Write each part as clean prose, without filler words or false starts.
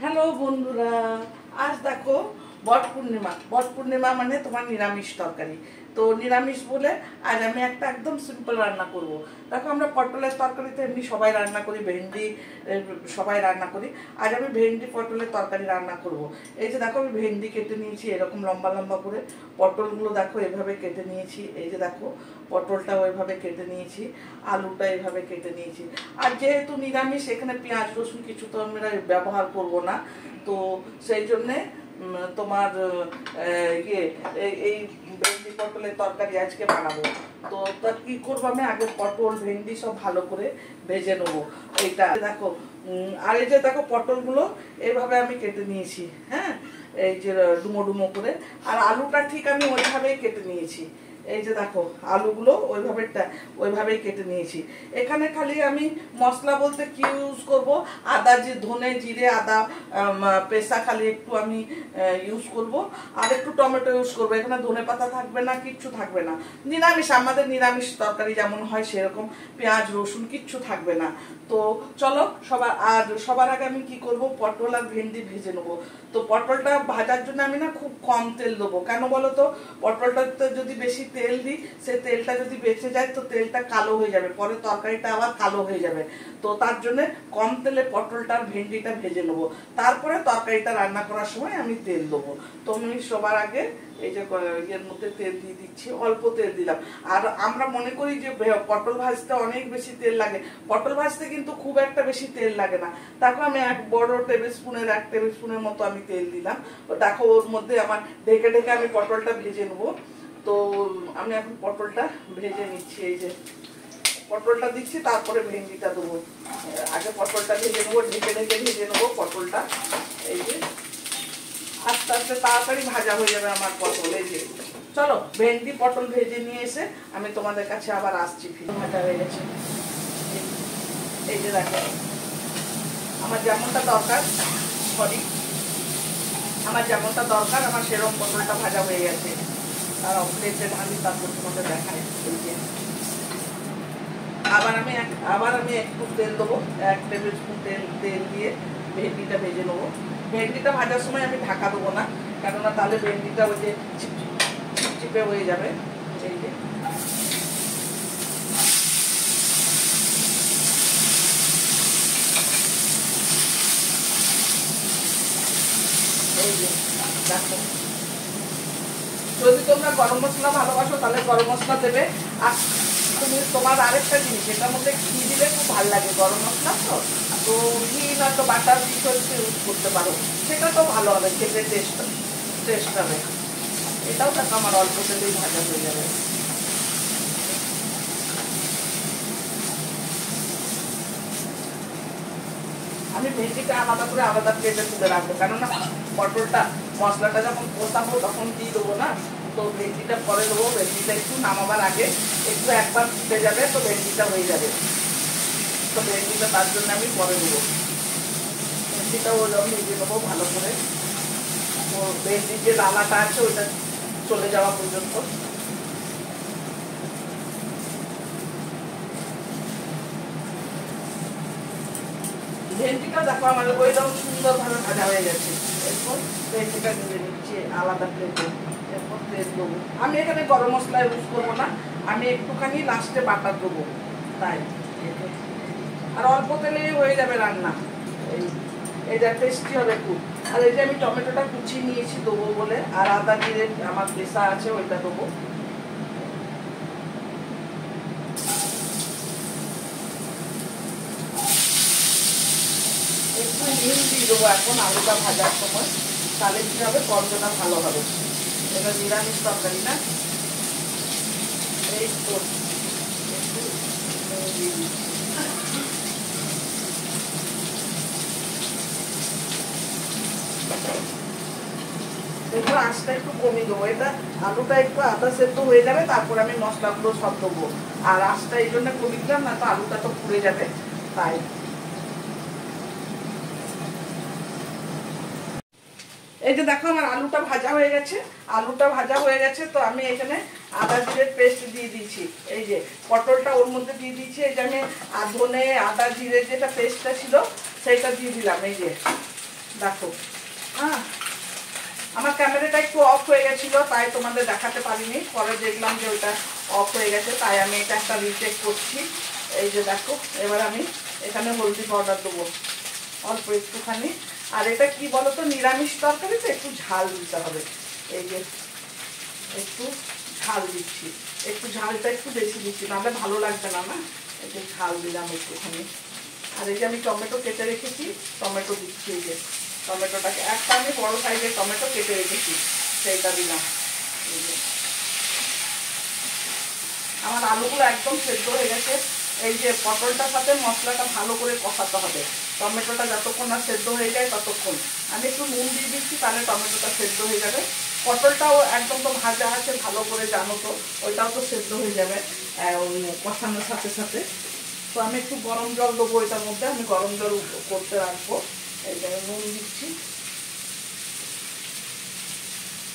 Hello বন্ধুরা, আজ দেখো বট পূর্ণিমা মানে তোমার নিরামিষ তরকারি। তো নিরামিষ বলে আজ আমি একটা একদম সিম্পল রান্না করব। দেখো আমরা পটলের তরকারিতে এমনি সবাই রান্না করি, ভেন্ডি সবাই রান্না করি। আজ আমি ভেন্ডি পটলের তরকারি রান্না করব। এই যে দেখো আমি ভেন্ডি কেটে নিয়েছি এরকম লম্বা লম্বা করে, পটলগুলো দেখো এভাবে কেটে নিয়েছি। এই যে দেখো পটলটাও এভাবে কেটে নিয়েছি, আলুটা এভাবে কেটে নিয়েছি। আর যেহেতু নিরামিষ এখানে পেঁয়াজ রসুন কিছু তো আমরা ব্যবহার করব না, তো সেই জন্যে তোমার ইয়ে এই ভেন্ডি পটলের তরকারি আজকে বানাবো। তো তা কি করবো, আমি আগে পটল ভেন্ডি সব ভালো করে ভেজে নেবো। এইটা দেখো আর এই যে দেখো পটলগুলো এইভাবে আমি কেটে নিয়েছি, হ্যাঁ, এই যে ডুমো ডুমো করে। আর আলুটা ঠিক আমি ওইভাবেই কেটে নিয়েছি। এই যে দেখো আলুগুলো ওইভাবেই কেটে নিয়েছি। এখানে খালি আমি মশলা বলতে কি ইউজ করব, আদা ধনে জিরে আদা পেস্তা খালি একটু আমি ইউজ করব, আর একটু টমেটো ইউজ করবো। এখানে ধনে পাতা থাকবে না, কিচ্ছু থাকবে না। নিরামিষ, আমাদের নিরামিষ তরকারি যেমন হয় সেরকম পেঁয়াজ রসুন কিচ্ছু থাকবে না। তো চলো সবার আগে আমি কি করব, পটল আর ভেন্ডি ভেজে নেবো। তো পটলটা ভাজার জন্য আমি না খুব কম তেল দেবো। কেন বলো তো, পটলটাতে যদি বেশি তেল দিই সে তেলটা যদি বেঁচে যায় তো তেলটা কালো হয়ে যাবে, পরে তরকারিটা আবার কালো হয়ে যাবে। তো তার জন্য কম তেলে পটলটা আর ভেন্ডিটা ভেজে নেবো, তারপরে তরকারিটা রান্না করার সময় আমি তেল দেবো। তো আমি সবার আগে এই যে এর মধ্যে তেল দিয়ে দিচ্ছি, অল্প তেল দিলাম। আর আমরা মনে করি যে পটল ভাজতে অনেক বেশি তেল লাগে, পটল ভাজতে কিন্তু খুব একটা বেশি তেল লাগে না। দেখো আমি এক টেবিল স্পুনের মতো আমি তেল দিলাম। দেখো ওর মধ্যে আমার ঢেকে ঢেকে আমি পটলটা ভেজে নেবো। তো আমি এখন পটলটা ভেজে নিচ্ছি। এই যে পটলটা দিচ্ছি, তারপরে ভেন্ডিটা দেবো। আগে পটলটা ভেজে নেবো, ঢেকে ঢেকে ভেজে নেবো পটলটা। এই যে আস্তে আস্তে তাড়াতাড়ি ভাজা হয়ে যাবে আমার পটল। এই যে চলো ভেন্ডি পটল ভেজে নিয়ে এসে আমি তোমাদের কাছে আবার আসছি। ভাজা হয়ে গেছে। এই যে দেখো আমার যেমনটা দরকার আমার সেরকম পটলটা ভাজা হয়ে গেছে। আর প্লেটে ঢালি, তারপর তোমাদের দেখায়। আবার আমি একটু তেল দেবো, 1 টেবিল স্পুন তেল দিয়ে ভেন্ডিটা ভেজে নেবো। ভেন্ডিটা ভাজার সময় আমি ঢাকা দেবো না, কেননা তাহলে ভেন্ডিটা ওই যে চিপচিপে হয়ে যাবে। এই যে দেখো, যদি তোমরা গরম মশলা ভালোবাসো তাহলে গরম মশলা দেবে। আর তোমার আরেকটা জিনিস, এটার মধ্যে ঘি দিলে খুব ভালো লাগে, গরম মশলা তো ঘি নয়তো বাটার ঘি ইউজ করতে পারো, সেটা তো ভালো হবে, খেতে টেস্ট হবে। এটাও দেখো আমার অল্প তেলেই ভাজা হয়ে যাবে। আমি ভেন্ডিটা আলাদা প্লেটে তুলে রাখবো, কেননা পটলটা মশলাটা যখন কষাবো তখন দিয়ে দেবো না। তো ভেন্ডিটা পরে দেবো। ভেন্ডিটা একটু নামাবার আগে একটু একবার ফুটে যাবে, তো ভেন্ডিটা হয়ে যাবে। তো ভেন্ডিটা তার জন্য আমি পরে দেবো। ভেন্ডিটা যখন ভেজে নেবো ভালো করে, তো ভেন্ডির যে লালাটা আছে ওইটা চলে যাওয়া পর্যন্ত। ভেন্ডিটা দেখো আমার ওইরকম সুন্দরভাবে ভাজা হয়ে গেছে। এরপর ভেন্ডিটা ভেজে নিচ্ছি আলাদা প্লেটে। এরপর তেল দেবো। আমি এখানে গরম মশলা ইউজ করবো না, আমি একটুখানি লাস্টে বাটার দেবো, তাই। আর অল্প তেলেই হয়ে যাবে রান্না। এইটা টেস্টি হবে খুব। আর এই যে আমি টমেটোটা কুচিয়ে নিয়েছি দেবো বলে, আর আদা জিরে আমার পেশা আছে ওইটা দেবো। একটু নুন দিয়ে দেবো এখন আলুটা ভাজার সময়, তাহলে কি হবে, গন্ধটা ভালো হবে। এটা নিরামিষ তরকারি না। এই তো একটু নুন দিয়ে দিচ্ছি। দেখো আঁচটা একটু কমিয়ে দেবো। এটা আলুটা একটু আদা সেদ্ধ হয়ে যাবে, তারপর আমি মশলাগুলো সব দেবো। আর আঁচটা এই জন্য কমিয়ে দিলাম, না তো আলুটা তো পুড়ে যাবে, তাই। এই যে দেখো আমার আলুটা ভাজা হয়ে গেছে। তো আমি এখানে আদা জিরের পেস্ট দিয়ে দিয়েছি। এই যে পটলটা ওর মধ্যে দিয়ে দিয়েছি। এই যে আমি ধনে আদা জিরের যেটা পেস্টটা ছিল সেইটা দিয়ে দিলাম। এই যে দেখো, হ্যাঁ আমার ক্যামেরাটা একটু অফ হয়ে গেছিল, তাই তোমাদের দেখাতে পারিনি। পরে দেখলাম যে ওইটা অফ হয়ে গেছে, তাই আমি এটা একটা রিটেক করছি। এই যে দেখো, এবার আমি এখানে হলদি পাউডার দেবো অল্প একটুখানি। আর এটা কি বলতো, নিরামিষ তরকারিতে একটু ঝাল দিতে হবে। এই যে একটু ঝাল দিচ্ছি, একটু ঝালটা একটু বেশি দিচ্ছি, নাহলে ভালো লাগবে না। না, এই যে ঝাল দিলাম একটুখানি। আর এই যে আমি টমেটো কেটে রেখেছি, টমেটো দিচ্ছি। এই যে টমেটোটাকে একটা আমি বড় সাইজের টমেটো কেটে রেখেছি, সেইটা দিলাম। এই যে আমার আলুগুলো একদম সেদ্ধ হয়ে গেছে। এই যে পটলটার সাথে মশলাটা ভালো করে কষাতে হবে, টমেটোটা যতক্ষণ না সেদ্ধ হয়ে যায় ততক্ষণ। আমি একটু নুন দিয়ে দিচ্ছি, তাহলে টমেটোটা সেদ্ধ হয়ে যাবে। পটলটাও একদম তো ভাজা আছে ভালো করে, জানো তো, ওইটাও তো সেদ্ধ হয়ে যাবে কষানোর সাথে সাথে। তো আমি একটু গরম জল দেবো এটার মধ্যে, আমি গরম জল করতে রাখবো। এই যে নুন দিচ্ছি,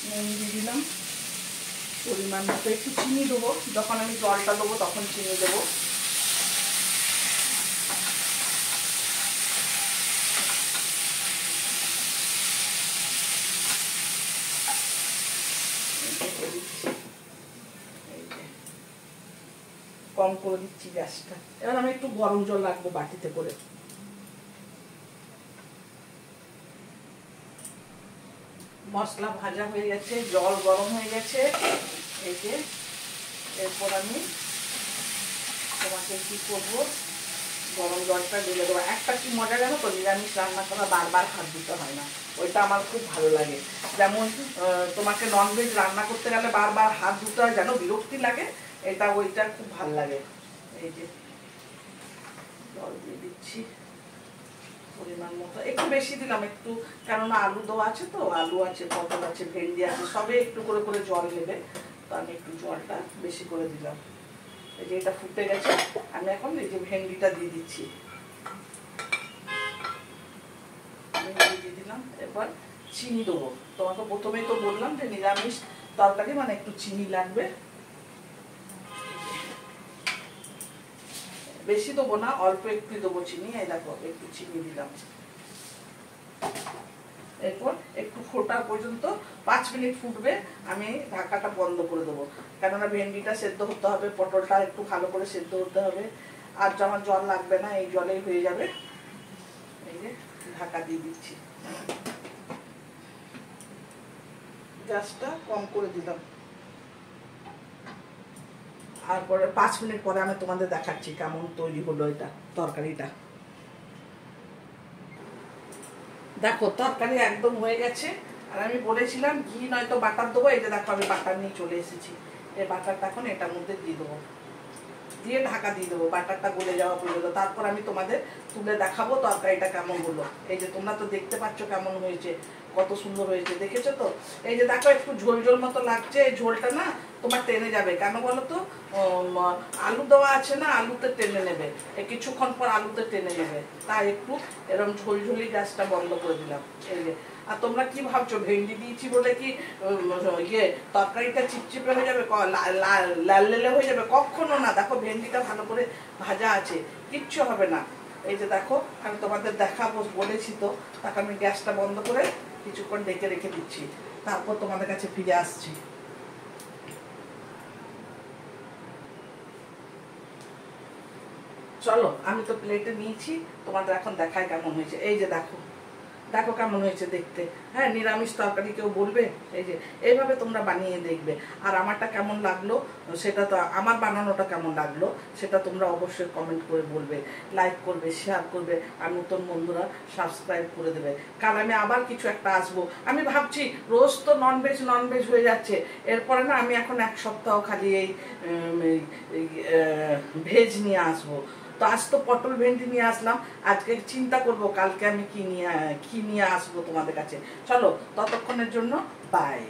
নুন দিয়ে দিলাম পরিমাণ মতো। একটু চিনি দেবো, যখন আমি জলটা দেবো তখন চিনি দেবো। কম করে দিচ্ছি গ্যাসটা। এবার আমি একটু গরম জল রাখবো বাটিতে করে। মশলা ভাজা হয়ে গেছে, জল গরম হয়ে গেছে। এই যে এরপর আমি তোমাকে কি করবো, গরম জলটা ঢেলে দেবো। একটা কি মজা জানো তো, নিরামিষ রান্না করা বারবার হাত দিতে হয় না, ওইটা আমার খুব ভালো লাগে। যেমন তোমাকে ননভেজ রান্না করতে গেলে বারবার হাত ধুতে হয়, যেন বিরক্তি লাগে, এটা ওইটা খুব ভালো লাগে। এই যে জল দিয়ে দিচ্ছি পরিমাণ মতো, একটু বেশি দিলাম একটু, কেননা আলু দেওয়া আছে তো, আলু আছে, পটল আছে, ভেন্ডি আছে, সবে একটু করে করে জল নেবে, তো আমি একটু জলটা বেশি করে দিলাম। এই যে এটা ফুটে গেছে, আমি এখন এই যে ভেন্ডিটা দিয়ে দিচ্ছি, ভেন্ডি দিয়ে দিলাম। এবার চিনি দেবো, তোমাকে প্রথমেই তো বললাম যে নিরামিষ তরকারি মানে একটু চিনি লাগবে। বেশি দেবো না, অল্প একটু দেবো চিনি। এই দেখো একটু চিনি দিলাম। এরপর একটু ফোটা পর্যন্ত 5 মিনিট ফুটবে, আমি ঢাকাটা বন্ধ করে দেবো, কেননা ভেন্ডিটা সেদ্ধ হতে হবে, পটলটা একটু ভালো করে সেদ্ধ হতে হবে। আর আমার জল লাগবে না, এই জলেই হয়ে যাবে। এই যে ঢাকা দিয়ে দিচ্ছি, গ্যাসটা কম করে দিলাম। আর পরে 5 মিনিট পরে আমি তোমাদের দেখাচ্ছি কেমন তৈরি হলো এটা তরকারিটা। দেখো তরকারি একদম হয়ে গেছে। আর আমি বলেছিলাম ঘি নয়তো বাটার দেবো, এই যে দেখো আমি বাটার নিয়ে চলে এসেছি। এই বাটারটা এখন এটার মধ্যে দিয়ে দেবো, দিয়ে ঢাকা দিয়ে দেবো বাটারটা গলে যাওয়া পর্যন্ত। তারপর আমি তোমাদের তুলে দেখাবো তরকারিটা কেমন হলো। এই যে তোমরা তো দেখতে পাচ্ছ কেমন হয়েছে, কত সুন্দর হয়েছে, দেখেছো তো। এই যে দেখো একটু ঝোল ঝোল মতো লাগছে, এই ঝোলটা না তোমার টেনে যাবে, কেন বলো তো, আলু দেওয়া আছে না, আলুতে টেনে নেবে, কিছুক্ষণ পর আলুতে টেনে নেবে, তাই একটু এরকম ঝোলঝোলি গ্যাসটা বন্ধ করে দিলাম। এই যে, আর তোমরা কি ভাবছো ভেন্ডি দিয়েছি বলে কি ইয়ে তরকারিটা চিপচিপে হয়ে যাবে, লাল লেলে হয়ে যাবে? কখনো না। দেখো ভেন্ডিটা ভালো করে ভাজা আছে, কিচ্ছু হবে না। এই যে দেখো আমি তোমাদের দেখাবো বলেছি তো, তাকে আমি গ্যাসটা বন্ধ করে কিছুক্ষণ ঢেকে রেখে দিচ্ছি, তারপর তোমাদের কাছে ফিরে আসছি। চলো আমি তো প্লেটে নিয়েছি, তোমাদের এখন দেখায় কেমন হয়েছে। এই যে দেখো, দেখো কেমন হয়েছে দেখতে। হ্যাঁ, নিরামিষ তরকারি কেউ বলবে? এই যে এইভাবে তোমরা বানিয়ে দেখবে। আর আমারটা কেমন লাগলো সেটা তো, আমার বানানোটা কেমন লাগলো সেটা তোমরা অবশ্যই কমেন্ট করে বলবে, লাইক করবে, শেয়ার করবে, আর নতুন বন্ধুরা সাবস্ক্রাইব করে দেবে। কাল আমি আবার কিছু একটা আসবো। আমি ভাবছি রোজ তো ননভেজ হয়ে যাচ্ছে, এরপরে না আমি এখন 1 সপ্তাহ খালি এই ভেজ নিয়ে আসবো। তো আজ তো পটল ভেন্ডি নিয়ে আসলাম, আজকে চিন্তা করব কালকে আমি কি নিয়ে আসবো তোমাদের কাছে। চলো ততক্ষণের জন্য বাই।